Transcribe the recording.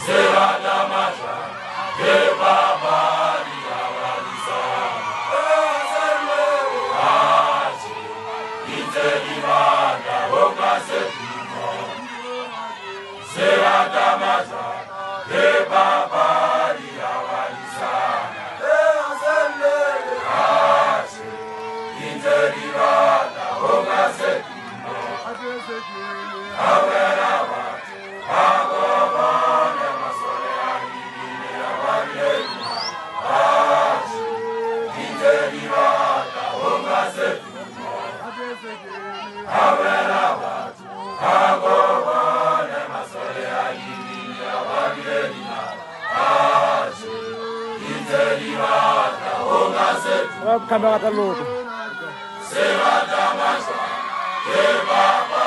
Seradamasa, Kebabari Avalisa, Aji, Intelimanda, Okasetimo, Seradamasa, Kebabari Avalisa, Aji, Intelimanda, Okasetimo, Averava, Agobane, Masole, Agibine, Avalena, Aji, Intelimanda, Okasetimo, Averava, Agobane, Masole, Agibine, Avalena, Aji, Intelimanda, Okasetimo, Kamera tá louco. Seradamasa, Kebaba.